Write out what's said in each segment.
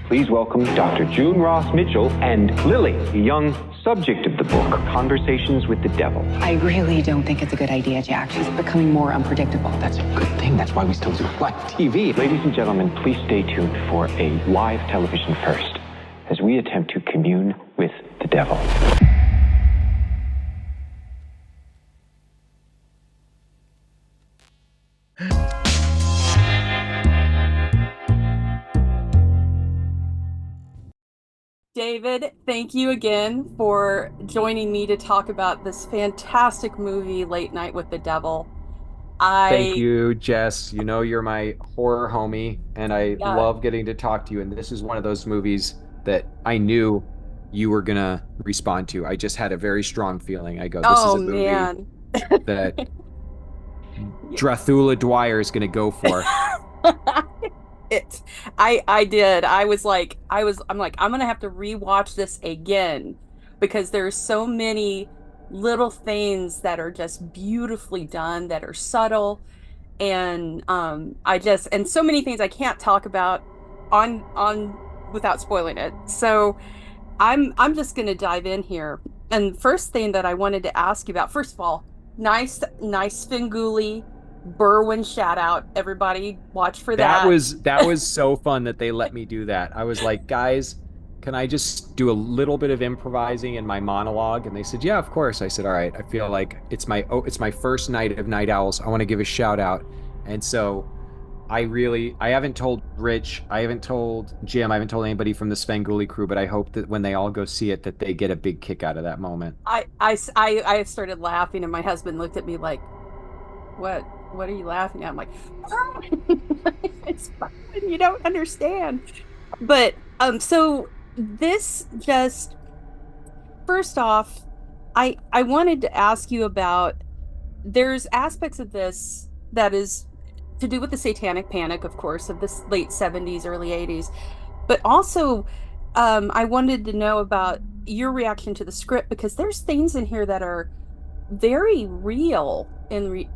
Please welcome Dr. June Ross Mitchell and Lily, the young subject of the book, Conversations with the Devil. I really don't think it's a good idea, Jack. She's becoming more unpredictable. That's a good thing. That's why we still do live TV. Ladies and gentlemen, please stay tuned for a live television first as we attempt to commune with the devil. David, thank you again for joining me to talk about this fantastic movie, Late Night with the Devil. Thank you, Jess. You know you're my horror homie, and I Yeah. love getting to talk to you. And this is one of those movies that I knew you were gonna respond to. I just had a very strong feeling. I go, this is a movie man. that Jessica Dwyer is gonna go for. I did. I'm like, I'm gonna have to rewatch this again because there's so many little things that are just beautifully done, that are subtle, and and so many things I can't talk about on without spoiling it. So I'm just gonna dive in here. And first thing that I wanted to ask you about, first of all, nice Svengoolie Berwin shout out. Everybody watch for that. That was so fun that they let me do that. I was like, guys, can I just do a little bit of improvising in my monologue? And they said, yeah, of course. I said, all right. I feel like it's my first night of Night Owls. I want to give a shout out. And so I haven't told Rich, I haven't told Jim, I haven't told anybody from the Svengoolie crew, but I hope that when they all go see it, that they get a big kick out of that moment. I started laughing, and my husband looked at me like, what are you laughing at? I'm like, oh, it's fine. You don't understand. But so this just, first off, I wanted to ask you about, there's aspects of this that is to do with the satanic panic, of course, of this late 70s, early 80s, but also I wanted to know about your reaction to the script, because there's things in here that are very real, and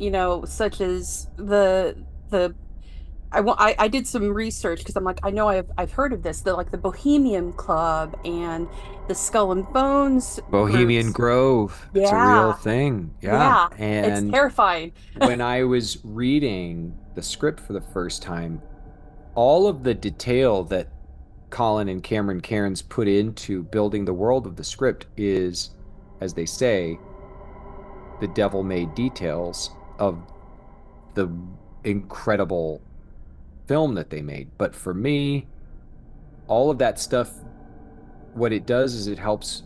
such as I did some research because I'm like, I know I've heard of this, the Bohemian Club and the Skull and Bones Bohemian groups. Grove. It's a real thing. Yeah, it's And terrifying. when I was reading the script for the first time, all of the detail that Colin and Cameron Cairns put into building the world of the script is, as they say, the devil made details of the incredible film that they made. But for me, all of that stuff, what it does is it helps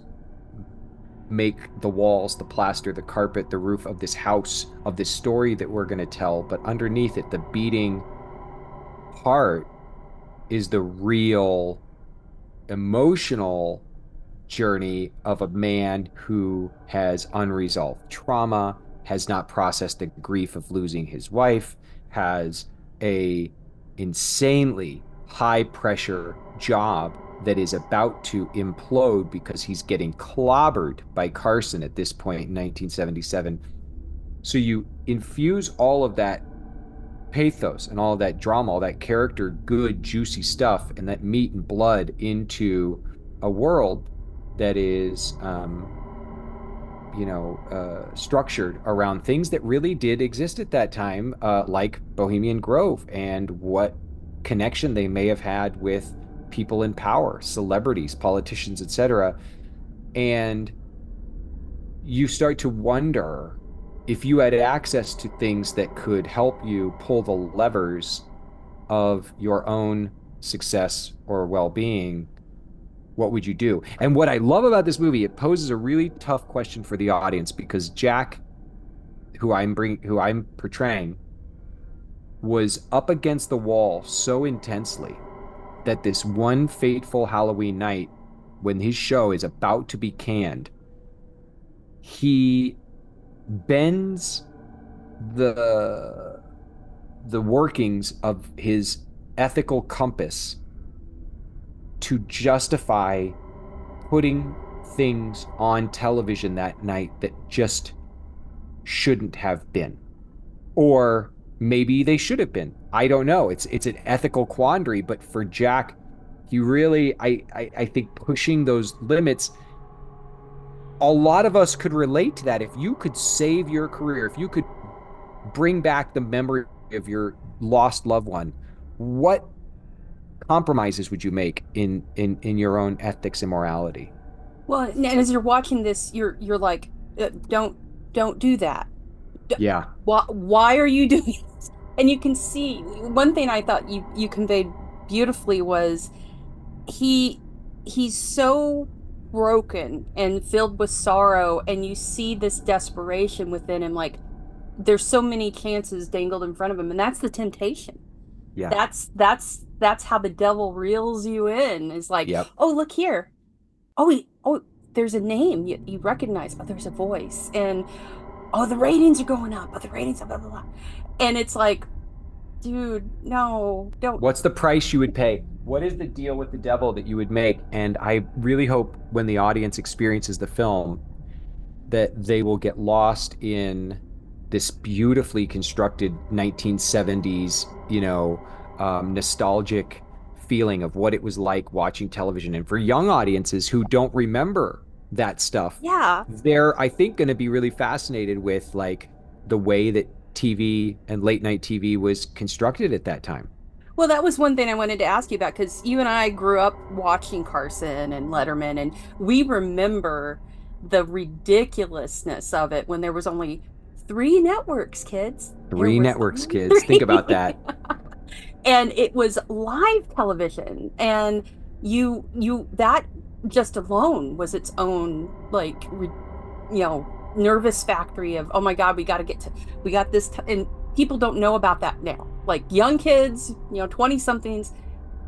make the walls, the plaster, the carpet, the roof of this house, of this story that we're going to tell. But underneath it, the beating heart is the real emotional journey of a man who has unresolved trauma, has not processed the grief of losing his wife, has a insanely high pressure job that is about to implode because he's getting clobbered by Carson at this point in 1977. So you infuse all of that pathos and all of that drama, all that character, good, juicy stuff, and that meat and blood into a world that is, structured around things that really did exist at that time, like Bohemian Grove, and what connection they may have had with people in power, celebrities, politicians, etc. And you start to wonder, if you had access to things that could help you pull the levers of your own success or well-being, what would you do? And what I love about this movie, it poses a really tough question for the audience, because Jack, who I'm portraying, was up against the wall so intensely that this one fateful Halloween night, when his show is about to be canned, he bends the workings of his ethical compass to justify putting things on television that night that just shouldn't have been. Or maybe they should have been. I don't know. It's an ethical quandary, but for Jack, He really, I think pushing those limits, a lot of us could relate to that. If you could save your career, if you could bring back the memory of your lost loved one, what compromises would you make in your own ethics and morality? Well, and as you're watching this, you're like, don't do that. Yeah. Why are you doing this? And you can see one thing I thought you conveyed beautifully was he he's so broken and filled with sorrow, and you see this desperation within him, like there's so many chances dangled in front of him, and that's the temptation. Yeah. That's how the devil reels you in, is like, Yep. oh, look here. Oh, there's a name you recognize. Oh, there's a voice. And oh, the ratings are going up. Oh, the ratings are blah, blah, blah. And it's like, dude, no, don't. What's the price you would pay? What is the deal with the devil that you would make? And I really hope when the audience experiences the film that they will get lost in this beautifully constructed 1970s, nostalgic feeling of what it was like watching television. And for young audiences who don't remember that stuff, Yeah. they're, I think, going to be really fascinated with like the way that TV and late night TV was constructed at that time. Well, that was one thing I wanted to ask you about, because you and I grew up watching Carson and Letterman, and we remember the ridiculousness of it when there was only three networks, kids. There Three was networks, only kids. Think about three. that. And it was live television, and you that just alone was its own, like, nervous factory of, oh my God, we got this and people don't know about that now. Like young kids, 20 somethings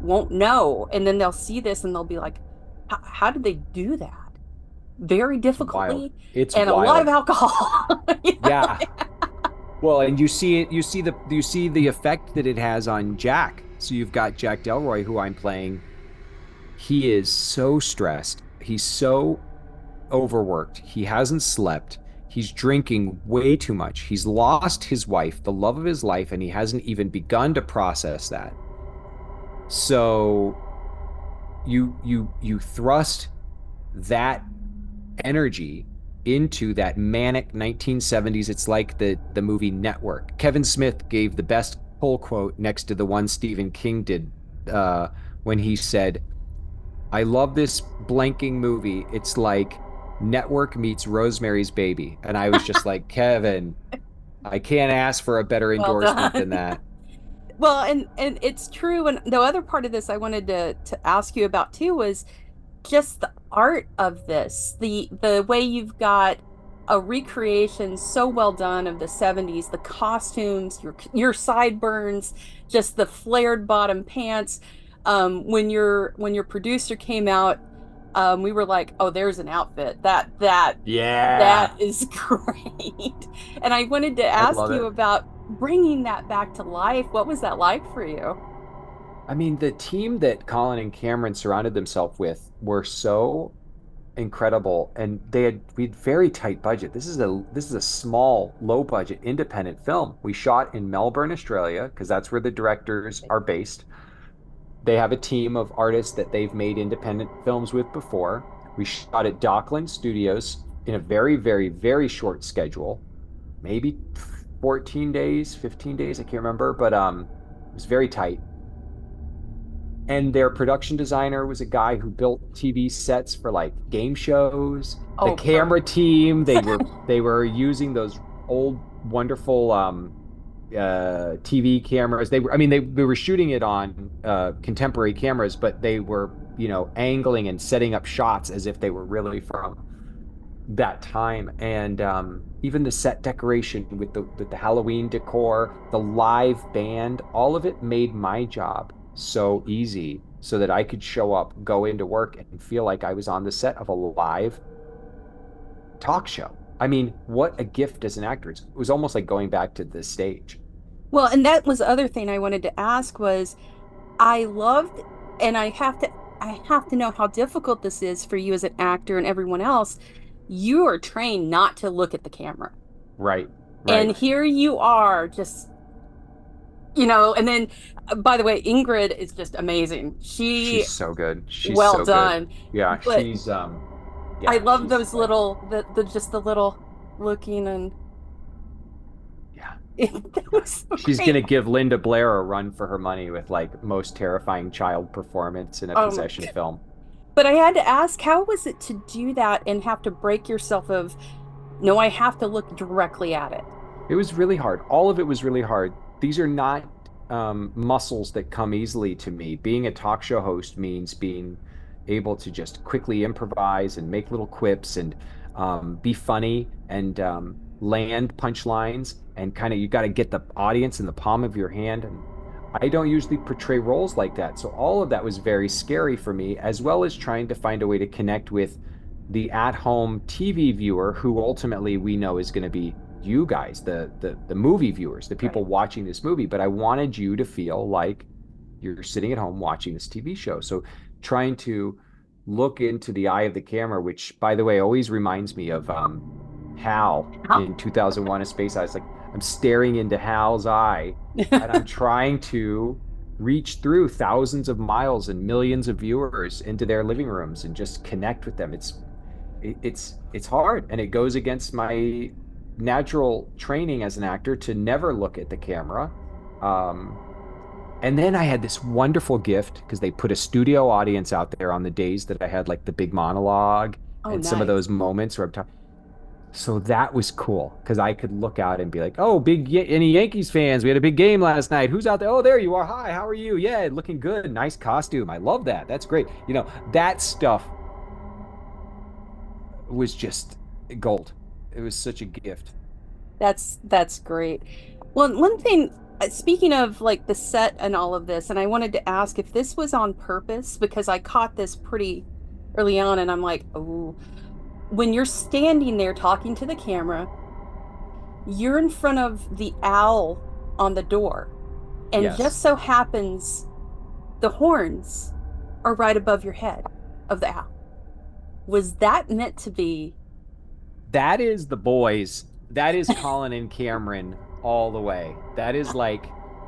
won't know, and then they'll see this and they'll be like, how did they do that? Very Wild. difficultly, It's and a lot of wild. alcohol. Yeah. Well, and you see it, you see the effect that it has on Jack. So you've got Jack Delroy, who I'm playing. He is so stressed. He's so overworked. He hasn't slept. He's drinking way too much. He's lost his wife, the love of his life, and he hasn't even begun to process that. So you thrust that energy into that manic 1970s. It's like the movie Network. Kevin Smith gave the best pull quote next to the one Stephen King did, when he said, I love this blanking movie. It's like Network meets Rosemary's Baby. And I was just like, Kevin, I can't ask for a better Well endorsement than done. that. Well, and it's true. And the other part of this I wanted to ask you about too was just the art of this, the way you've got a recreation so well done of the 70s, the costumes, your sideburns, just the flared bottom pants. When your producer came out, we were like, oh, there's an outfit that Yeah, is great. And I wanted to I ask love you it. about bringing that back to life. What was that like for you? I mean, the team that Colin and Cameron surrounded themselves with were so incredible, and we had very tight budget. This is a small, low budget independent film. We shot in Melbourne, Australia, because that's where the directors are based. They have a team of artists that they've made independent films with before. We shot at Dockland Studios in a very, very, very short schedule, maybe 14 days, 15 days, I can't remember, but it was very tight. And their production designer was a guy who built TV sets for like game shows. The Oh, camera perfect. team, they were using those old wonderful TV cameras. They were shooting it on contemporary cameras, but they were, angling and setting up shots as if they were really from that time. And even the set decoration with the Halloween decor, the live band, all of it made my job so easy so that I could show up, go into work, and feel like I was on the set of a live talk show. I mean, what a gift as an actor. It was almost like going back to the stage. Well, and that was the other thing I wanted to ask was, I loved, and I have to know how difficult this is for you as an actor and everyone else. You are trained not to look at the camera. Right, And right. here you are just, and then By the way, Ingrid is just amazing. She's so good. She's Well so good. done. Yeah, But she's I yeah, love she's those like, little, the just the little looking, and yeah. it was so She's great. gonna give Linda Blair a run for her money with like most terrifying child performance in a Oh my possession God. film. But I had to ask, how was it to do that and have to break yourself of, no, I have to look directly at it. It was really hard. All of it was really hard. These are not muscles that come easily to me. Being a talk show host means being able to just quickly improvise and make little quips and be funny and land punchlines and kind of you got to get the audience in the palm of your hand. And I don't usually portray roles like that. So all of that was very scary for me, as well as trying to find a way to connect with the at-home TV viewer who ultimately we know is going to be you guys, the movie viewers, the Right. people watching this movie. But I wanted you to feel like you're sitting at home watching this TV show. So trying to look into the eye of the camera, which by the way always reminds me of Hal in 2001: A Space Odyssey. Like I'm staring into Hal's eye and I'm trying to reach through thousands of miles and millions of viewers into their living rooms and just connect with them. It's hard and it goes against my natural training as an actor to never look at the camera. Um, and then I had this wonderful gift because they put a studio audience out there on the days that I had like the big monologue Oh, and some of nice. those moments where I'm talking. So that was cool because I could look out and be like, "Oh, any Yankees fans? We had a big game last night. Who's out there? Oh, there you are. Hi, how are you? Yeah, looking good. Nice costume. I love that. That's great." That stuff was just gold. It was such a gift. That's great. Well, one thing, speaking of like the set and all of this, and I wanted to ask if this was on purpose because I caught this pretty early on, and I'm like, oh, when you're standing there talking to the camera, you're in front of the owl on the door, and just Yes. so happens the horns are right above your head of the owl. Was that meant to be? That is the boys. That is Colin and Cameron all the way. That is like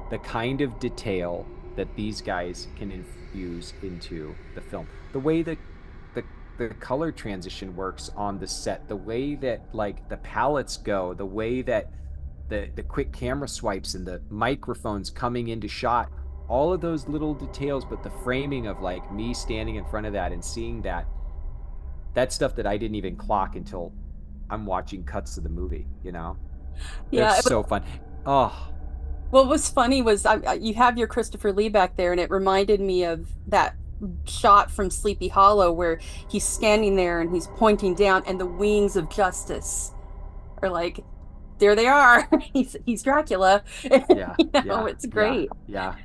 the kind of detail that these guys can infuse into the film. The way that the the color transition works on the set, the way that like the palettes go, the way that the quick camera swipes and the microphones coming into shot, all of those little details, but the framing of like me standing in front of that and seeing that stuff that I didn't even clock until I'm watching cuts of the movie. They're Yeah. so fun. Oh, What was funny was you have your Christopher Lee back there, and it reminded me of that shot from Sleepy Hollow where he's standing there and he's pointing down, and the wings of justice are like, there they are. He's Dracula. yeah, yeah, It's yeah, great. yeah.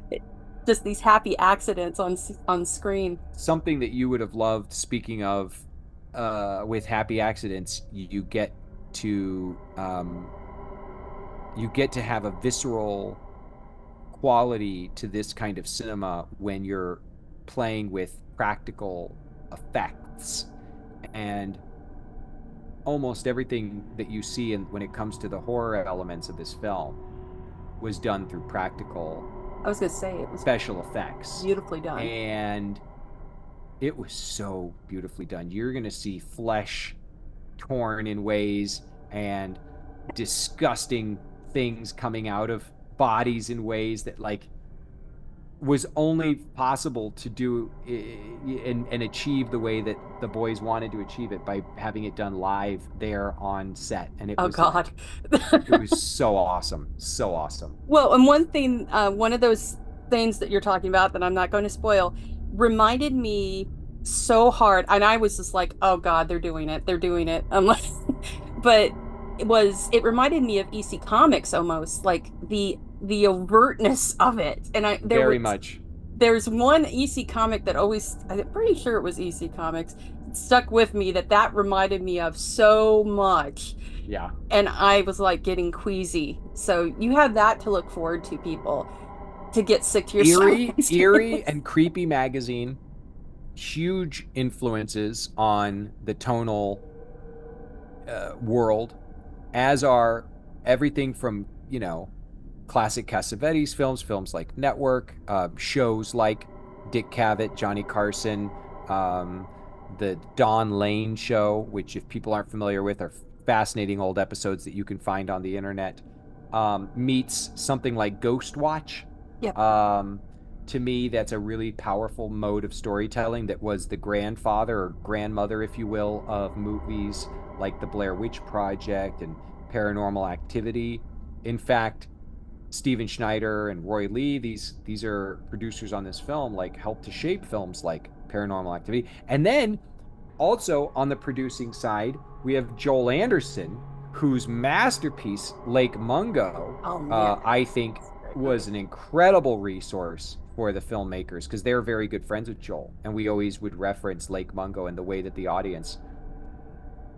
Just these happy accidents on screen. Something that you would have loved, speaking of with happy accidents, to you get to have a visceral quality to this kind of cinema when you're playing with practical effects and almost everything that you see when it comes to the horror elements of this film was done through practical I was gonna say it was special effects. beautifully done. And it was so beautifully done. You're going to see flesh torn in ways and disgusting things coming out of bodies in ways that like was only possible to do and achieve the way that the boys wanted to achieve it by having it done live there on set. And it Oh was God. like, it was so awesome. So awesome. Well, and one thing, one of those things that you're talking about that I'm not going to spoil reminded me so hard. And I was just like, oh God, they're doing it. They're doing it. I'm like, but it reminded me of EC Comics almost, like the overtness of it. And Very much. there's one EC comic that always, I'm pretty sure it was EC Comics, stuck with me that reminded me of so much. Yeah. And I was like getting queasy. So you have that to look forward to, people, to get sick to your Eerie, stomachs. Eerie and Creepy magazine, huge influences on the tonal world, as are everything from classic Cassavetes films, films like Network, shows like Dick Cavett, Johnny Carson, um, the Don Lane show, which if people aren't familiar with are fascinating old episodes that you can find on the internet, meets something like Ghost Watch. Yep. Um, to me, that's a really powerful mode of storytelling that was the grandfather or grandmother, if you will, of movies like The Blair Witch Project and Paranormal Activity. In fact, Steven Schneider and Roy Lee, these are producers on this film, like helped to shape films like Paranormal Activity. And then also on the producing side, we have Joel Anderson, whose masterpiece, Lake Mungo, Oh man. I think was an incredible resource for the filmmakers because they're very good friends with Joel. And we always would reference Lake Mungo and the way that the audience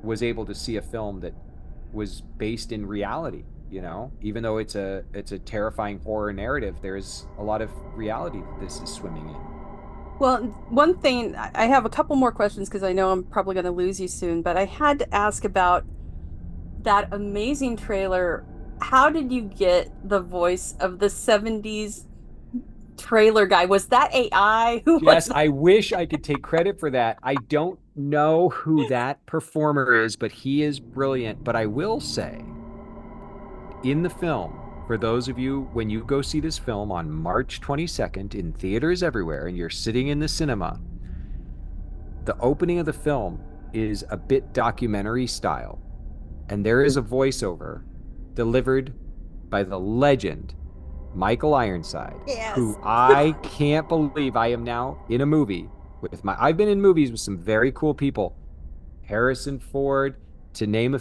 was able to see a film that was based in reality. Even though it's a terrifying horror narrative, there's a lot of reality that this is swimming in. Well, one thing, I have a couple more questions because I know I'm probably going to lose you soon, but I had to ask about that amazing trailer. How did you get the voice of the 70s trailer guy? Was that AI? Who was Yes, that? I wish I could take credit for that. I don't know who that performer is, but he is brilliant. But I will say, in the film, for those of you, when you go see this film on March 22nd in theaters everywhere and you're sitting in the cinema, the opening of the film is a bit documentary style. And there is a voiceover delivered by the legend Michael Ironside, Yes. who I can't believe I am now in a movie with I've been in movies with some very cool people, Harrison Ford, to name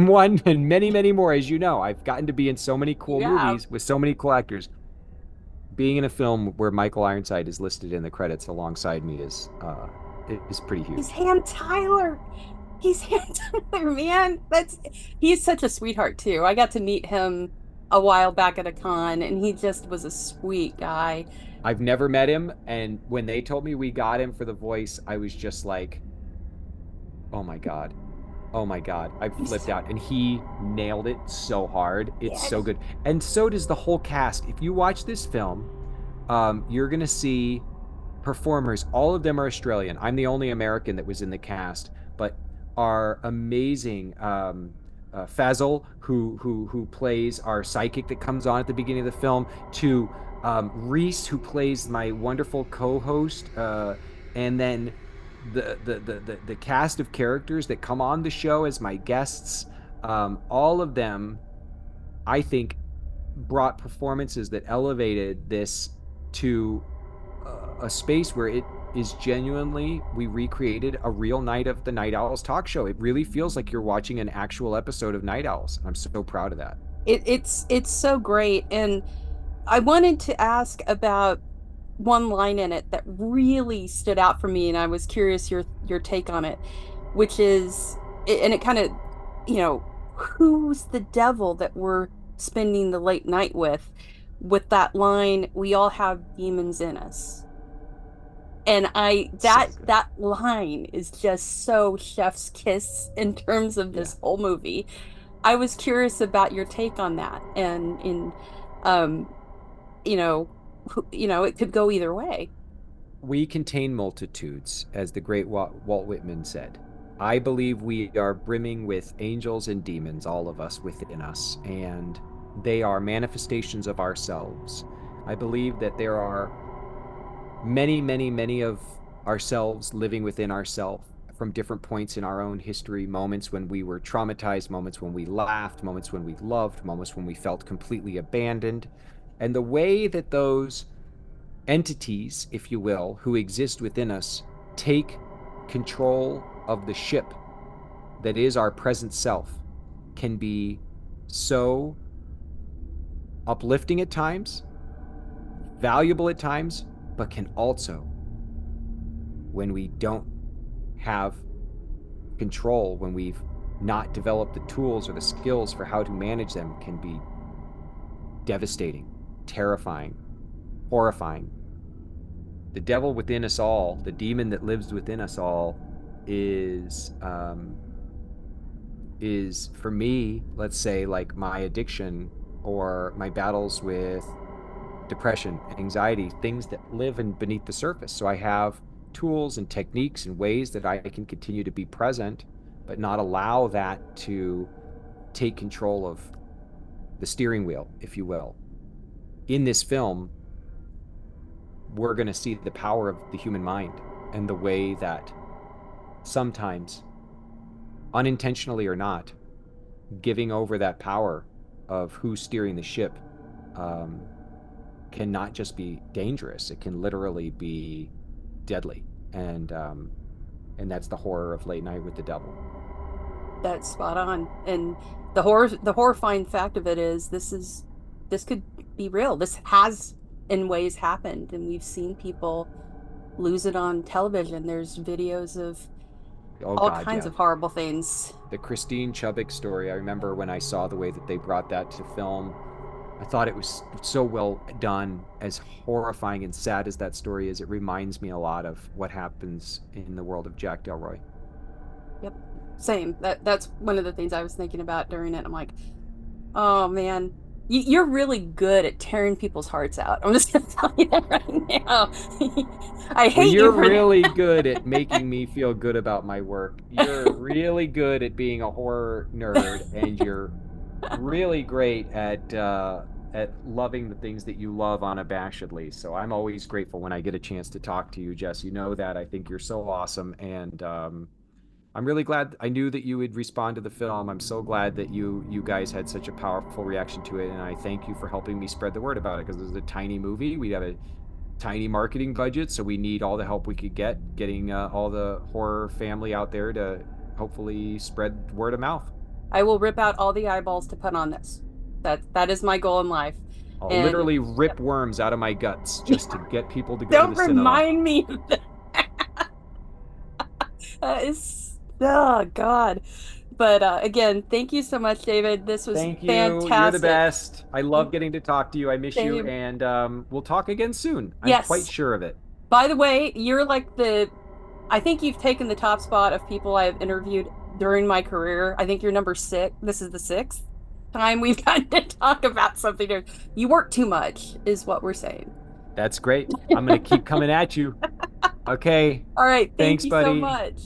one, and many, many more. As you know, I've gotten to be in so many cool You have. movies with so many cool actors. Being in a film where Michael Ironside is listed in the credits alongside me is pretty He's huge. Han Tyler. He's Han Tyler, man. He's such a sweetheart too. I got to meet him a while back at a con and he just was a sweet guy. I've never met him, and when they told me we got him for the voice, I was just like, oh my God. Oh my God. I flipped He's, out. And he nailed it so hard. It's yeah, so good. And so does the whole cast. If you watch this film, you're going to see performers. All of them are Australian. I'm the only American that was in the cast, but are amazing. Fazil, who plays our psychic that comes on at the beginning of the film, to Reese, who plays my wonderful co-host, and then the cast of characters that come on the show as my guests. All of them, I think, brought performances that elevated this to a space where it is genuinely, we recreated a real Night of the Night Owls talk show. It really feels like you're watching an actual episode of Night Owls. I'm so proud of that. it's so great. And I wanted to ask about one line in it that really stood out for me, and I was curious your take on it, which is, and it kind of, you know, who's the devil that we're spending the late night with that line, we all have demons in us. And I It's so that good. that line is just so chef's kiss in terms of Yeah. this whole movie. I was curious about your take on that, and in um you know, it could go either way. We contain multitudes, as the great Walt Whitman said. I believe we are brimming with angels and demons, all of us within us, and they are manifestations of ourselves. I believe that there are many, many, many of ourselves living within ourselves from different points in our own history, moments when we were traumatized, moments when we laughed, moments when we loved, moments when we felt completely abandoned. And the way that those entities, if you will, who exist within us take control of the ship that is our present self can be so uplifting at times, valuable at times, but can also, when we don't have control, when we've not developed the tools or the skills for how to manage them, can be devastating, terrifying, horrifying. The devil within us all, the demon that lives within us all, is for me, let's say, like my addiction or my battles with depression, anxiety, things that live beneath the surface. So I have tools and techniques and ways that I can continue to be present, but not allow that to take control of the steering wheel, if you will. In this film, we're going to see the power of the human mind and the way that sometimes, unintentionally or not, giving over that power of who's steering the ship can not just be dangerous, it can literally be deadly. And that's the horror of Late Night with the Devil. That's spot on. And the horrifying fact of it is this could be real. This has in ways happened, and we've seen people lose it on television. There's videos of all kinds of horrible things. The Christine Chubbuck story, I remember when I saw the way that they brought that to film, I thought it was so well done. As horrifying and sad as that story is, it reminds me a lot of what happens in the world of Jack Delroy. Yep, same. That's one of the things I was thinking about during it. I'm like, oh man, you're really good at tearing people's hearts out. I'm just gonna tell you that right now. I hate you're you for really that. good at making me feel good about my work. You're really good at being a horror nerd, and you're really great at loving the things that you love unabashedly. So I'm always grateful when I get a chance to talk to you, Jess. You know that. I think you're so awesome, and I'm really glad. I knew that you would respond to the film. I'm so glad that you guys had such a powerful reaction to it, and I thank you for helping me spread the word about it, because this is a tiny movie. We have a tiny marketing budget, so we need all the help we could get, getting all the horror family out there to hopefully spread word of mouth. I will rip out all the eyeballs to put on this. That is my goal in life. I'll And literally rip worms out of my guts just to get people to go don't to the cinema. remind me of that. That is, oh God. But again, thank you so much, David. This was Thank you. fantastic. You're the best. I love getting to talk to you. I miss you, Same. and we'll talk again soon. I'm Yes. quite sure of it. By the way, you're like I think you've taken the top spot of people I've interviewed during my career. I think you're number 6. This is the 6th time we've gotten to talk about something. You work too much, is what we're saying. That's great. I'm going to keep coming at you. Okay. All right. Thank Thanks, you buddy. so much.